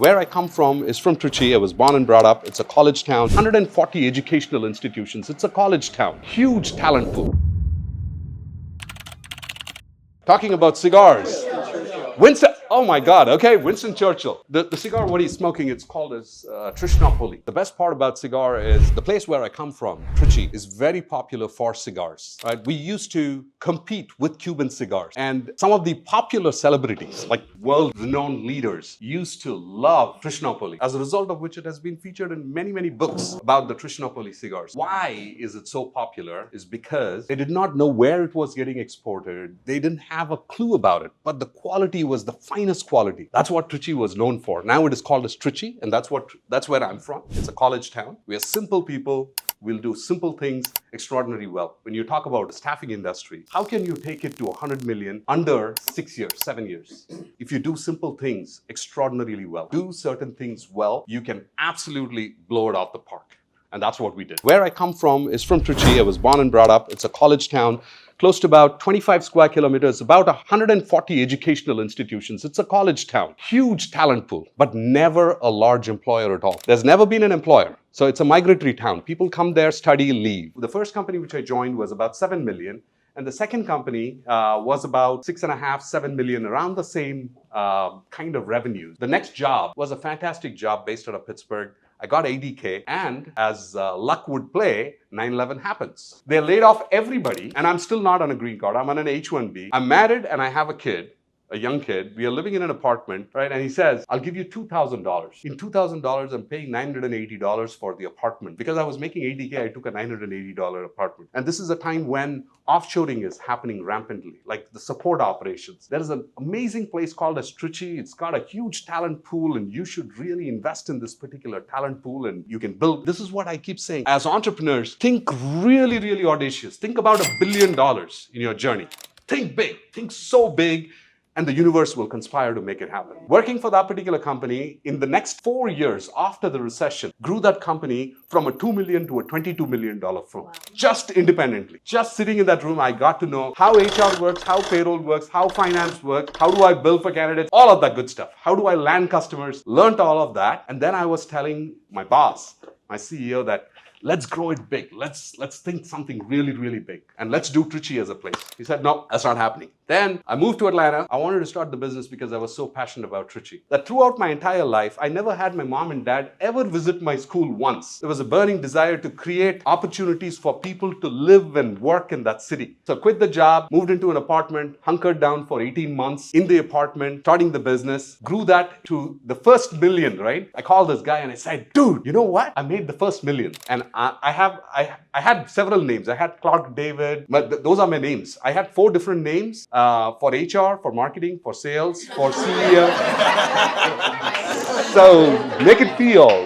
Where I come from is from TRICHY. I was born and brought up. It's a college town. 140 educational institutions. It's a college town. Huge talent pool. Talking about cigars. Winston, oh my God, okay, Winston Churchill. The cigar, what he's smoking, it's called as TRICHY. The best part about cigar is the place where I come from, TRICHY, is very popular for cigars. Right? We used to compete with Cuban cigars. And some of the popular celebrities, like world-renowned leaders, used to love TRICHY, as a result of which it has been featured in many, many books about the TRICHY cigars. Why is it so popular? Is because they did not know where it was getting exported. They didn't have a clue about it, but the quality was the finest quality. That's what TRICHY was known for. Now it is called as TRICHY, and that's where I'm from. It's a college town. We are simple people. We'll do simple things extraordinarily well. When you talk about the staffing industry, how can you take it to 100 million under 6 years, 7 years? If you do simple things extraordinarily well, do certain things well, you can absolutely blow it out the park. And that's what we did. Where I come from is from TRICHY. I was born and brought up. It's a college town, close to about 25 square kilometers, about 140 educational institutions. It's a college town, huge talent pool, but never a large employer at all. There's never been an employer. So it's a migratory town. People come there, study, leave. The first company which I joined was about 7 million. And the second company was about 6.5, 7 million, around the same kind of revenues. The next job was a fantastic job based out of Pittsburgh. I got ADK, and as luck would play, 9/11 happens. They laid off everybody, and I'm still not on a green card. I'm on an H-1B. I'm married, and I have a kid. A young kid. We are living in an apartment, right? And he says, I'll give you $2,000. In $2,000, I'm paying $980 for the apartment. Because I was making ADK, I took a $980 apartment. And this is a time when offshoring is happening rampantly, like the support operations. There is an amazing place called as TRICHY. It's got a huge talent pool, and you should really invest in this particular talent pool, and you can build. This is what I keep saying. As entrepreneurs, think really, really audacious. Think about $1 billion in your journey. Think big. Think so big. And the universe will conspire to make it happen. Working for that particular company, in the next 4 years after the recession, grew that company from a $2 million to a $22 million firm. Wow. Just independently. Just sitting in that room, I got to know how HR works, how payroll works, how finance works, how do I bill for candidates, all of that good stuff. How do I land customers? Learned all of that. And then I was telling my boss, my CEO, that let's grow it big. Let's think something really, really big. And let's do TRICHY as a place. He said, no, that's not happening. Then I moved to Atlanta. I wanted to start the business because I was so passionate about TRICHY. That throughout my entire life, I never had my mom and dad ever visit my school once. There was a burning desire to create opportunities for people to live and work in that city. So I quit the job, moved into an apartment, hunkered down for 18 months in the apartment, starting the business, grew that to the first $1 million, right? I called this guy and I said, dude, you know what? I made the first $1 million. And I had several names. I had Clark David, but those are my names. I had 4 different names for HR, for marketing, for sales, for CEO. So make it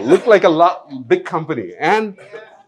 look like a big company. And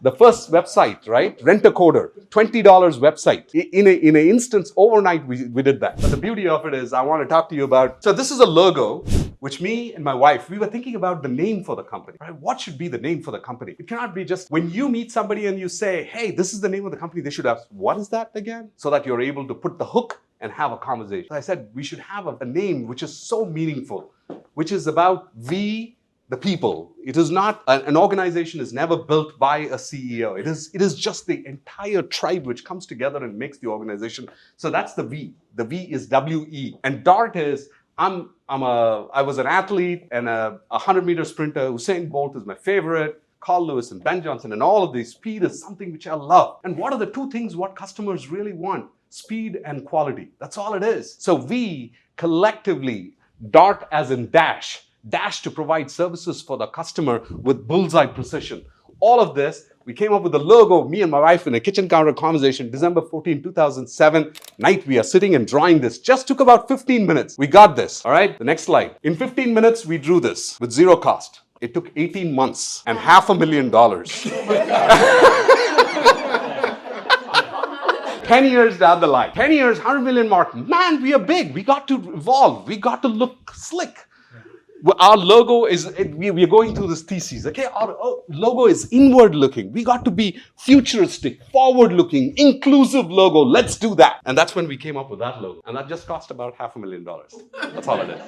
the first website, right? Rent-A-Coder, $20 website. In an instance, overnight, we did that. But the beauty of it is, I want to talk to you about, so this is a logo, which me and my wife, we were thinking about the name for the company, right? What should be the name for the company? It cannot be just, when you meet somebody and you say, hey, this is the name of the company, they should ask, what is that again? So that you're able to put the hook and have a conversation. So I said, we should have a name which is so meaningful, which is about the people. It is not, an organization is never built by a CEO. It is just the entire tribe which comes together and makes the organization. So that's the V. The V is W-E. And DART is, I was an athlete and a 100-meter sprinter. Usain Bolt is my favorite. Carl Lewis and Ben Johnson and all of these. Speed is something which I love. And what are the 2 things what customers really want? Speed and quality. That's all it is. So we collectively, DART as in dash to provide services for the customer with bullseye precision. All of this, we came up with the logo, me and my wife in a kitchen counter conversation, December 14, 2007. Night, we are sitting and drawing this. Just took about 15 minutes. We got this, all right? The next slide. In 15 minutes, we drew this with 0 cost. It took 18 months and $500,000. 10 years down the line, 10 years, 100 million mark. Man, we are big. We got to evolve. We got to look slick. Our logo is, we are going through this thesis, okay? Our logo is inward looking. We got to be futuristic, forward looking, inclusive logo. Let's do that. And that's when we came up with that logo. And that just cost about $500,000. That's all it is.